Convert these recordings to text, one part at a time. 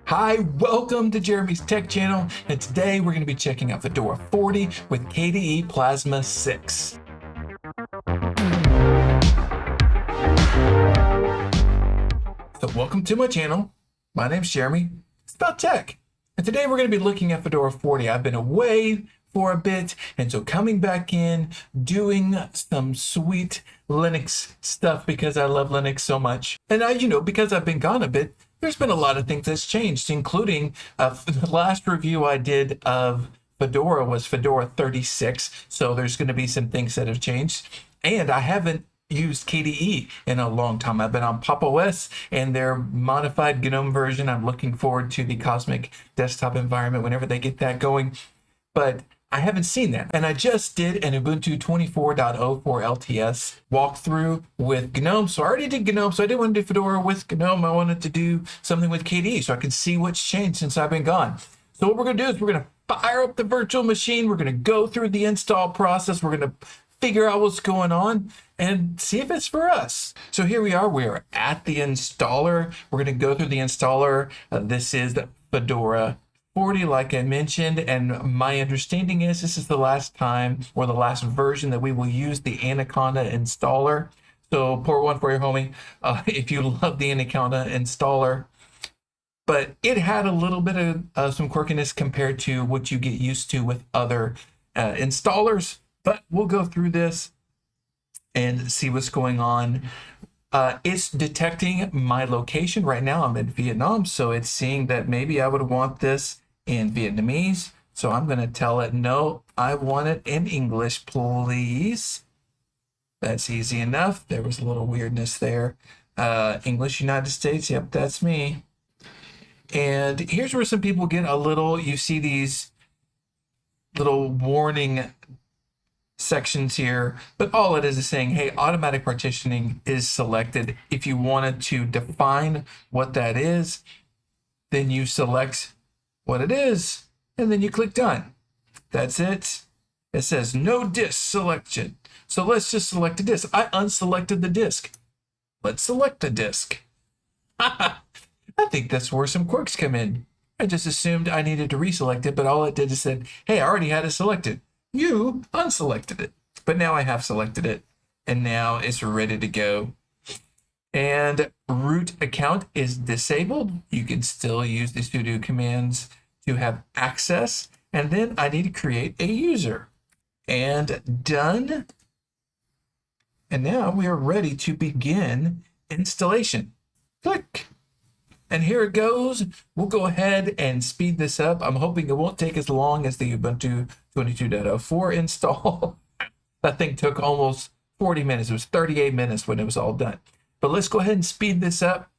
Hi, welcome to Jeremy's Tech Channel, and today we're going to be checking out Fedora 40 with KDE Plasma 6. So welcome to my channel. My name's Jeremy. It's about tech. And today we're going to be looking at Fedora 40. I've been away for a bit, and so coming back in, doing some sweet Linux stuff because I love Linux so much. And because I've been gone a bit, there's been a lot of things that's changed, including the last review I did of Fedora was Fedora 36. So there's going to be some things that have changed. And I haven't used KDE in a long time. I've been on Pop! OS and their modified GNOME version. I'm looking forward to the Cosmic desktop environment whenever they get that going. But I haven't seen that. And I just did an Ubuntu 24.0 for LTS walkthrough with GNOME. So I already did GNOME, so I didn't want to do Fedora with GNOME. I wanted to do something with KDE so I can see what's changed since I've been gone. So what we're going to do is we're going to fire up the virtual machine. We're going to go through the install process. We're going to figure out what's going on and see if it's for us. So here we are. We are at the installer. We're going to go through the installer. This is Fedora 40, like I mentioned, and my understanding is this is the last time or the last version that we will use the Anaconda installer. So pour one for your homie if you love the Anaconda installer. But it had a little bit of some quirkiness compared to what you get used to with other installers. But we'll go through this and see what's going on. It's detecting my location. Right now I'm in Vietnam, so it's seeing that maybe I would want this in Vietnamese. So I'm going to tell it, no, I want it in English, please. That's easy enough. There was a little weirdness there. English United States, yep, that's me. And here's where some people get a little, you see these little warning sections here, but all it is saying, hey, automatic partitioning is selected. If you wanted to define what that is, then you select what it is, and then you click done. That's it. It says no disk selection. So let's just select a disk. I unselected the disk. Let's select the disk. I think that's where some quirks come in. I just assumed I needed to reselect it, but all it did is said, hey, I already had it selected. You unselected it. But now I have selected it, and now it's ready to go. And root account is disabled. You can still use the sudo commands to have access. And then I need to create a user. And done. And now we are ready to begin installation. Click. And here it goes. We'll go ahead and speed this up. I'm hoping it won't take as long as the Ubuntu 22.04 install. That thing took almost 40 minutes. It was 38 minutes when it was all done. But let's go ahead and speed this up.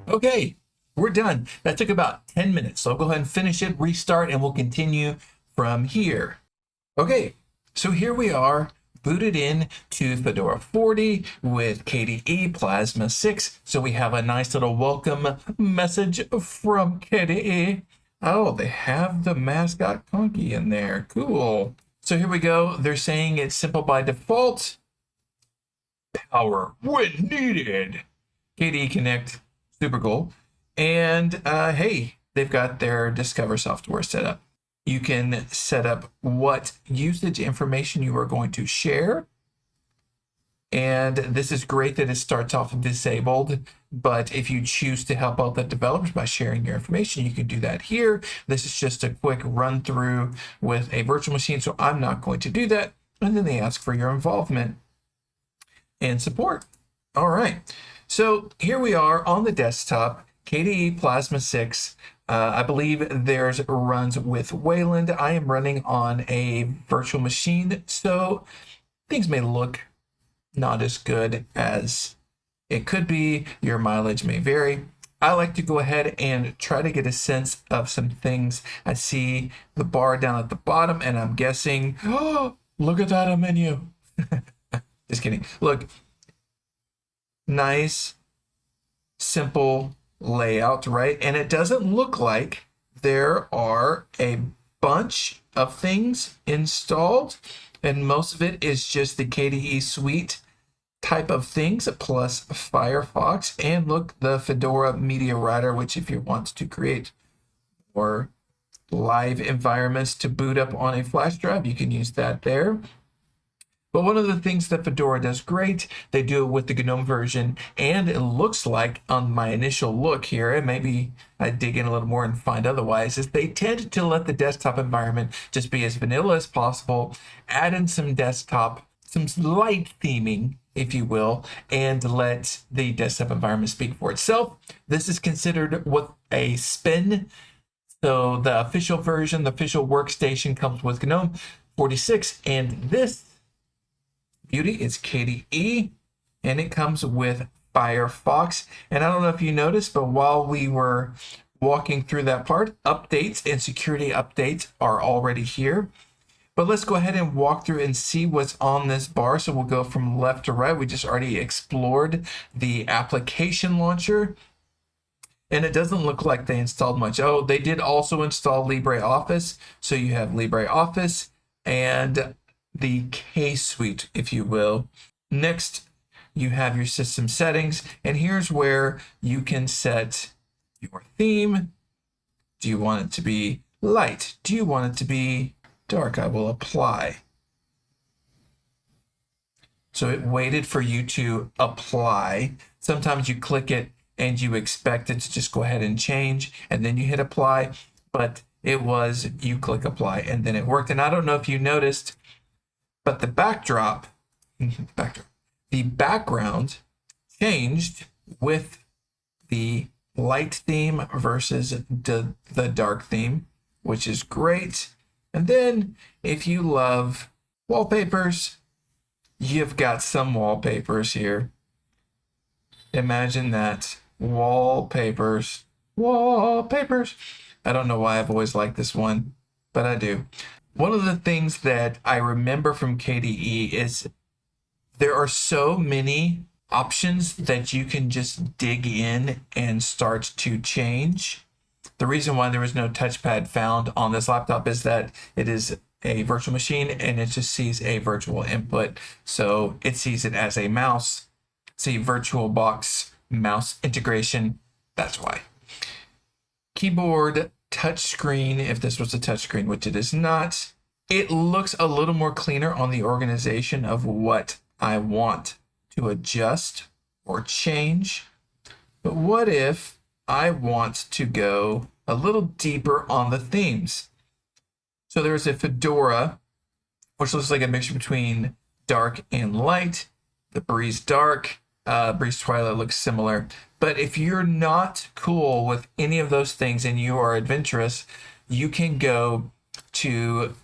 Okay, we're done. That took about 10 minutes. So I'll go ahead and finish it, restart, and we'll continue from here. Okay, so here we are, booted in to Fedora 40 with KDE Plasma 6. So we have a nice little welcome message from KDE. Oh, they have the mascot Conky in there. Cool. So here we go. They're saying it's simple by default. Power when needed. KDE Connect. Super cool. And hey, they've got their Discover software set up. You can set up what usage information you are going to share. And this is great that it starts off disabled, but if you choose to help out the developers by sharing your information, you can do that here. This is just a quick run through with a virtual machine, so I'm not going to do that. And then they ask for your involvement and support. All right. So here we are on the desktop, KDE Plasma 6. I believe theirs runs with Wayland. I am running on a virtual machine, so things may look not as good as it could be. Your mileage may vary. I like to go ahead and try to get a sense of some things. I see the bar down at the bottom, and I'm guessing, oh, look at that menu. Just kidding. Look, Nice, simple layout, right? And it doesn't look like there are a bunch of things installed, and most of it is just the KDE suite type of things plus Firefox. And look, the Fedora Media Writer, which if you want to create more live environments to boot up on a flash drive, you can use that there. But one of the things that Fedora does great, they do it with the GNOME version, and it looks like on my initial look here, and maybe I dig in a little more and find otherwise, is they tend to let the desktop environment just be as vanilla as possible, add in some light theming, if you will, and let the desktop environment speak for itself. This is considered with a spin. So the official version, the official workstation comes with GNOME 46, and this beauty is KDE, and it comes with Firefox. And I don't know if you noticed, but while we were walking through that part, updates and security updates are already here. But let's go ahead and walk through and see what's on this bar. So we'll go from left to right. We just already explored the application launcher, and it doesn't look like they installed much. Oh, they did also install LibreOffice. So you have LibreOffice and the K suite, if you will. Next, you have your system settings, and here's where you can set your theme. Do you want it to be light? Do you want it to be dark? I will apply. So it waited for you to apply. Sometimes you click it and you expect it to just go ahead and change, and then you hit apply, but it was you click apply and then it worked. And I don't know if you noticed, but the the background changed with the light theme versus the dark theme, which is great. And then if you love wallpapers, you've got some wallpapers here. Imagine that. Wallpapers. I don't know why I've always liked this one, but I do. One of the things that I remember from KDE is there are so many options that you can just dig in and start to change. The reason why there was no touchpad found on this laptop is that it is a virtual machine and it just sees a virtual input. So it sees it as a mouse. See, VirtualBox mouse integration, that's why. Keyboard, touchscreen, if this was a touchscreen, which it is not. It looks a little more cleaner on the organization of what I want to adjust or change. But what if I want to go a little deeper on the themes? So there's a Fedora, which looks like a mixture between dark and light. The Breeze Dark, Breeze Twilight looks similar. But if you're not cool with any of those things and you are adventurous, you can go to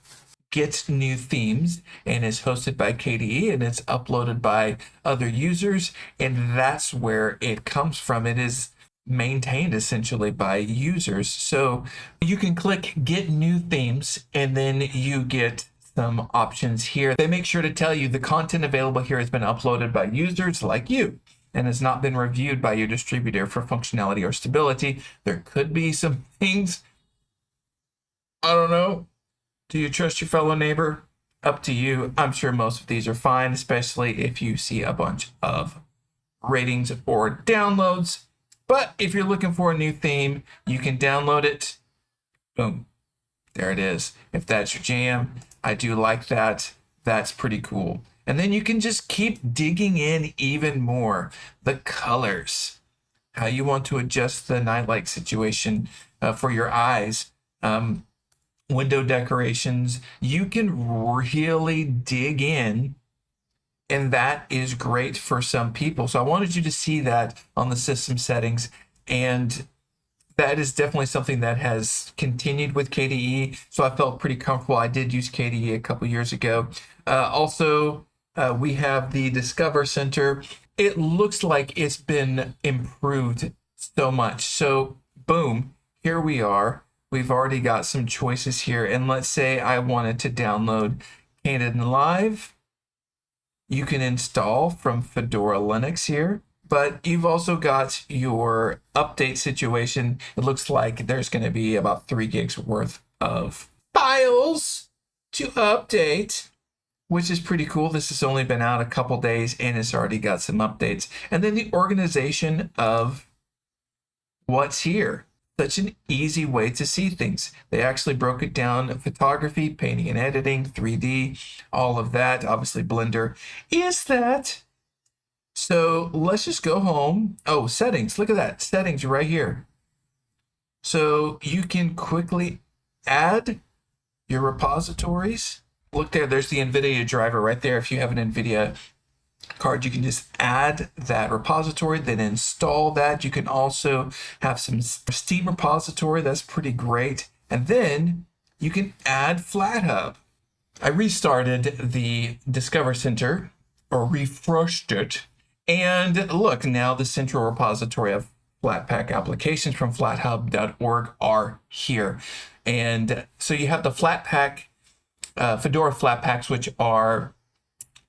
Get New Themes, and it's hosted by KDE and it's uploaded by other users, and that's where it comes from. It is maintained essentially by users. So you can click Get New Themes and then you get some options here. They make sure to tell you the content available here has been uploaded by users like you and has not been reviewed by your distributor for functionality or stability. There could be some things, I don't know. Do you trust your fellow neighbor? Up to you. I'm sure most of these are fine, especially if you see a bunch of ratings or downloads. But if you're looking for a new theme, you can download it. Boom. There it is. If that's your jam, I do like that. That's pretty cool. And then you can just keep digging in even more. The colors, how you want to adjust the nightlight situation for your eyes. Window decorations, you can really dig in, and that is great for some people. So I wanted you to see that on the system settings, and that is definitely something that has continued with KDE. So I felt pretty comfortable. I did use KDE a couple years ago. Also, we have the Discover Center. It looks like it's been improved so much. So boom, here we are. We've already got some choices here. And let's say I wanted to download Kdenlive. You can install from Fedora Linux here. But you've also got your update situation. It looks like there's going to be about 3 gigs worth of files to update, which is pretty cool. This has only been out a couple days and it's already got some updates. And then the organization of what's here. Such an easy way to see things. They actually broke it down: photography, painting and editing, 3D, all of that. Obviously, Blender is that. So let's just go home. Oh, settings. Look at that. Settings right here. So you can quickly add your repositories. Look there. There's the NVIDIA driver right there. If you have an NVIDIA card, you can just add that repository, then install that. You can also have some Steam repository. That's pretty great. And then you can add FlatHub. I restarted the Discover Center, or refreshed it. And look, now the central repository of Flatpak applications from flathub.org are here. And so you have the Flatpak, Fedora Flatpaks, which are,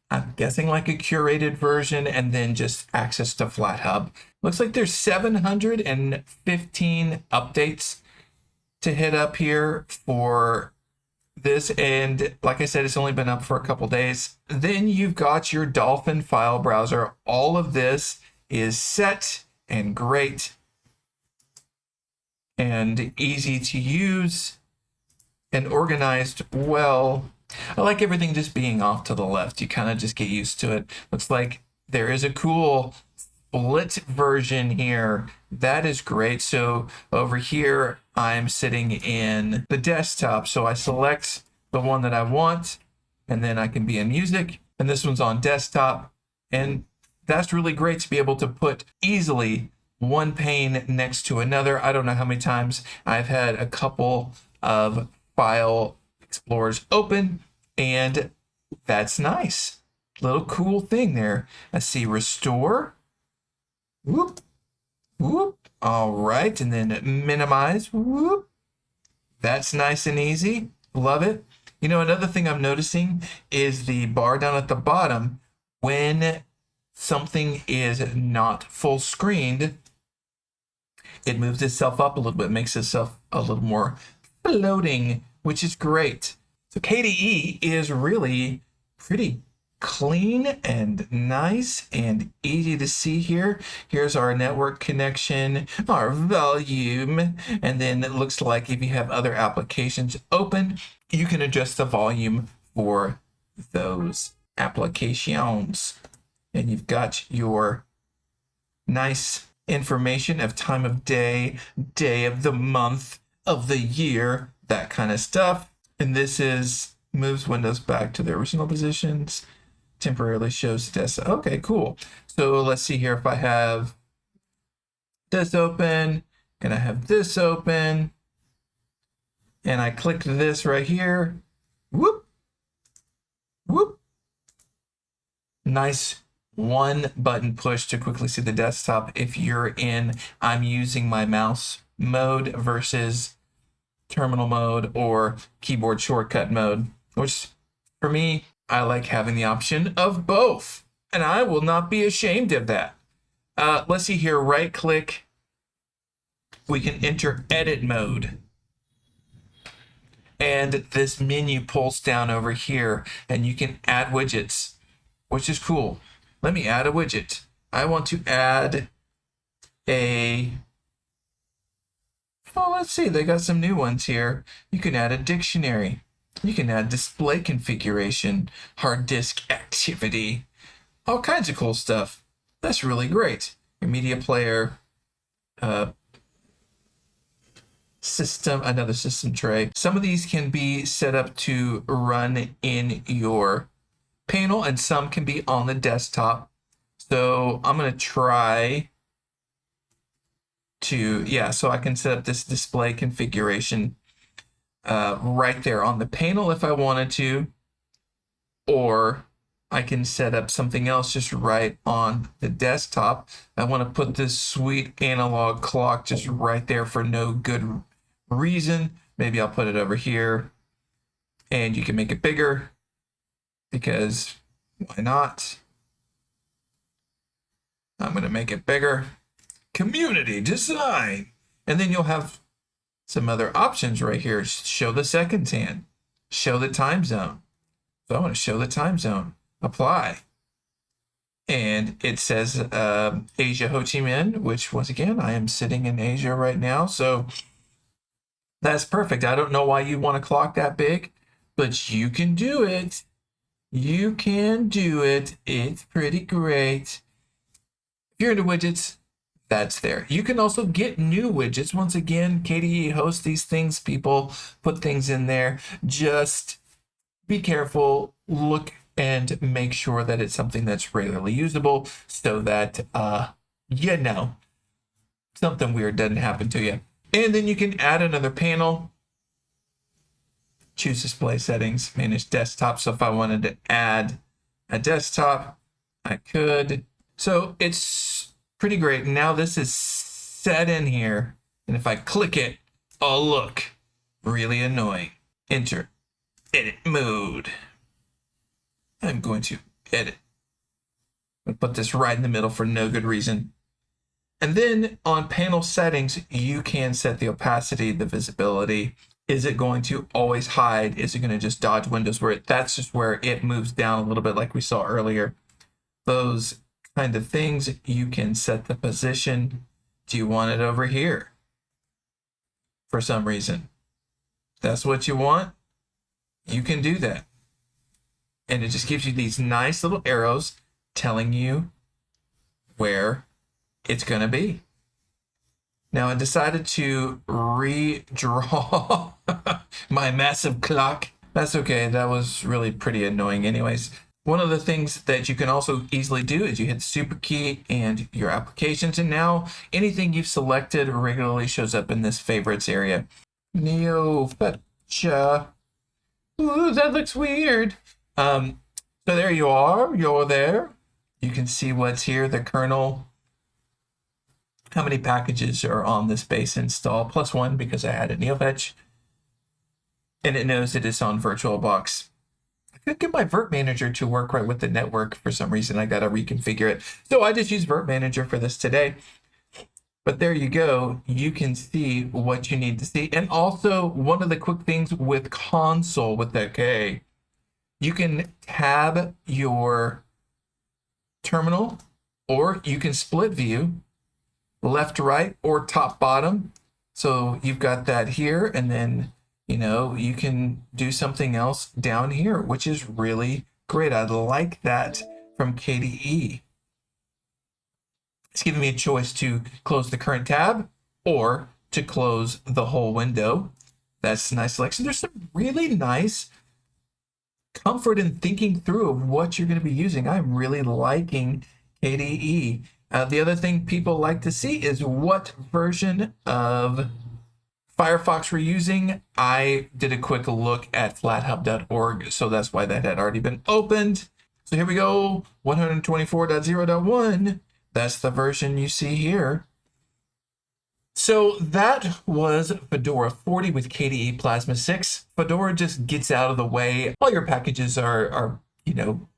I'm guessing, like a curated version, and then just access to FlatHub. Looks like there's 715 updates to hit up here for this, and like I said, it's only been up for a couple days. Then you've got your Dolphin file browser. All of this is set and great and easy to use and organized well. I like everything just being off to the left. You kind of just get used to it. Looks like there is a cool split version here. That is great. So over here, I'm sitting in the desktop. So I select the one that I want, and then I can be in music. And this one's on desktop. And that's really great to be able to put easily one pane next to another. I don't know how many times I've had a couple of file explorers open, and that's nice. Little cool thing there. I see restore. Whoop, whoop. All right, and then minimize. Whoop. That's nice and easy. Love it. You know, another thing I'm noticing is the bar down at the bottom. When something is not full screened, it moves itself up a little bit, makes itself a little more floating, which is great. So KDE is really pretty clean and nice and easy to see here. Here's our network connection, our volume, and then it looks like if you have other applications open, you can adjust the volume for those applications. And you've got your nice information of time of day, day of the month, of the year, that kind of stuff. And this is moves windows back to their original positions, temporarily shows this. Okay, cool. So let's see here. If I have this open and I have this open and I click this right here, whoop, whoop. Nice one button push to quickly see the desktop. If you're in I'm using my mouse mode versus terminal mode or keyboard shortcut mode, which for me, I like having the option of both, and I will not be ashamed of that. Let's see here, right click, we can enter edit mode. And this menu pulls down over here and you can add widgets, which is cool. Let me add a widget. I want to add a, oh, let's see, they got some new ones here. You can add a dictionary. You can add display configuration, hard disk activity, all kinds of cool stuff. That's really great. Your media player, system, another system tray. Some of these can be set up to run in your panel and some can be on the desktop. So I'm going to try to, yeah, so I can set up this display configuration right there on the panel if I wanted to, or I can set up something else just right on the desktop. I want to put this sweet analog clock just right there for no good reason. Maybe I'll put it over here, and you can make it bigger because why not? I'm going to make it bigger. Community design. And then you'll have some other options right here. Show the seconds hand. Show the time zone. So I want to show the time zone. Apply. And it says Asia Ho Chi Minh, which once again, I am sitting in Asia right now. So that's perfect. I don't know why you want to clock that big, but you can do it. You can do it. It's pretty great. If you're into widgets, that's there. You can also get new widgets. Once again, KDE hosts these things. People put things in there. Just be careful. Look and make sure that it's something that's regularly usable so that, something weird doesn't happen to you. And then you can add another panel. Choose display settings, manage desktop. So if I wanted to add a desktop, I could. So it's pretty great. Now this is set in here. And if I click it, oh, look, really annoying. Enter, edit mode. I'm going to edit. I'm going to put this right in the middle for no good reason. And then on panel settings, you can set the opacity, the visibility. Is it going to always hide? Is it going to just dodge windows where that's just where it moves down a little bit like we saw earlier? Those kind of things. You can set the position. Do you want it over here? For some reason. That's what you want. You can do that. And it just gives you these nice little arrows telling you where it's going to be. Now I decided to redraw my massive clock. That's okay. That was really pretty annoying anyways. One of the things that you can also easily do is you hit the super key and your applications. And now anything you've selected regularly shows up in this favorites area. Neo Fetcha. Ooh, that looks weird. So there you are. You're there. You can see what's here, the kernel. How many packages are on this base install? +1 because I had a NeoFetch. And it knows that it's on VirtualBox. I couldn't get my Virt Manager to work right with the network for some reason. I got to reconfigure it. So I just use Virt Manager for this today. But there you go. You can see what you need to see. And also one of the quick things with console with the K, you can tab your terminal or you can split view left, right, or top, bottom. So you've got that here, and then, you can do something else down here, which is really great. I like that from KDE. It's giving me a choice to close the current tab or to close the whole window. That's a nice selection. There's some really nice comfort in thinking through of what you're going to be using. I'm really liking KDE. The other thing people like to see is what version of Firefox we're using. I did a quick look at flathub.org, so that's why that had already been opened. So here we go, 124.0.1. That's the version you see here. So that was Fedora 40 with KDE Plasma 6. Fedora just gets out of the way. All your packages are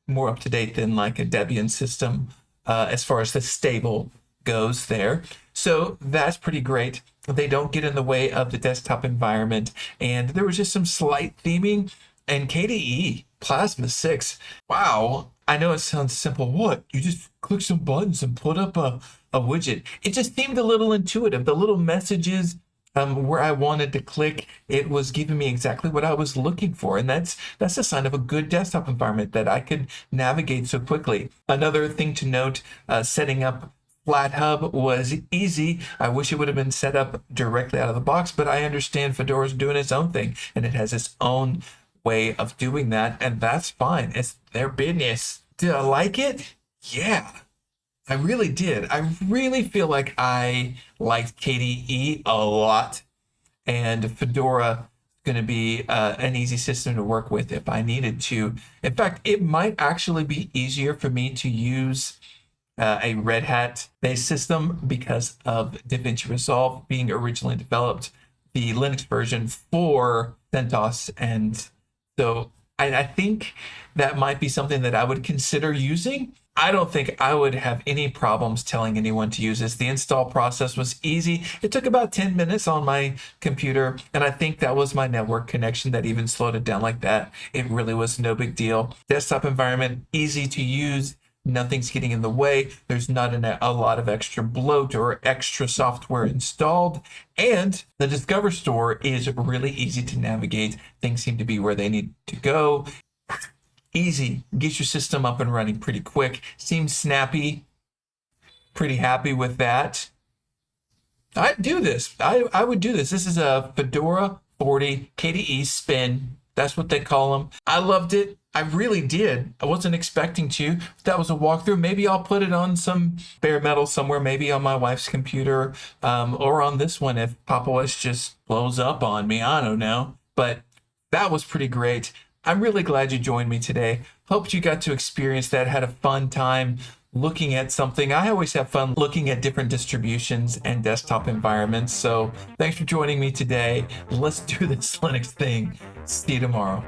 more up to date than like a Debian system as far as the stable goes there. So that's pretty great. They don't get in the way of the desktop environment. And there was just some slight theming. And KDE Plasma 6, wow. I know it sounds simple. What? You just click some buttons and put up a widget. It just seemed a little intuitive. The little messages where I wanted to click, it was giving me exactly what I was looking for. And that's a sign of a good desktop environment that I could navigate so quickly. Another thing to note, setting up FlatHub was easy. I wish it would have been set up directly out of the box, but I understand Fedora's doing its own thing and it has its own way of doing that, and that's fine. It's their business. Did I like it? Yeah, I really did. I really feel like I liked KDE a lot, and Fedora is going to be an easy system to work with if I needed to. In fact, it might actually be easier for me to use a Red Hat-based system because of DaVinci Resolve being originally developed, the Linux version for CentOS, and so I think that might be something that I would consider using. I don't think I would have any problems telling anyone to use this. The install process was easy. It took about 10 minutes on my computer, and I think that was my network connection that even slowed it down like that. It really was no big deal. Desktop environment, easy to use. Nothing's getting in the way. There's not a lot of extra bloat or extra software installed. And the Discover Store is really easy to navigate. Things seem to be where they need to go. Easy. Get your system up and running pretty quick. Seems snappy. Pretty happy with that. I'd do this. I would do this. This is a Fedora 40 KDE Spin. That's what they call them. I loved it. I really did. I wasn't expecting to. That was a walkthrough. Maybe I'll put it on some bare metal somewhere, maybe on my wife's computer, or on this one if Papa OS just blows up on me. I don't know. But that was pretty great. I'm really glad you joined me today. Hope you got to experience that, had a fun time looking at something. I always have fun looking at different distributions and desktop environments. So thanks for joining me today. Let's do this Linux thing. See you tomorrow.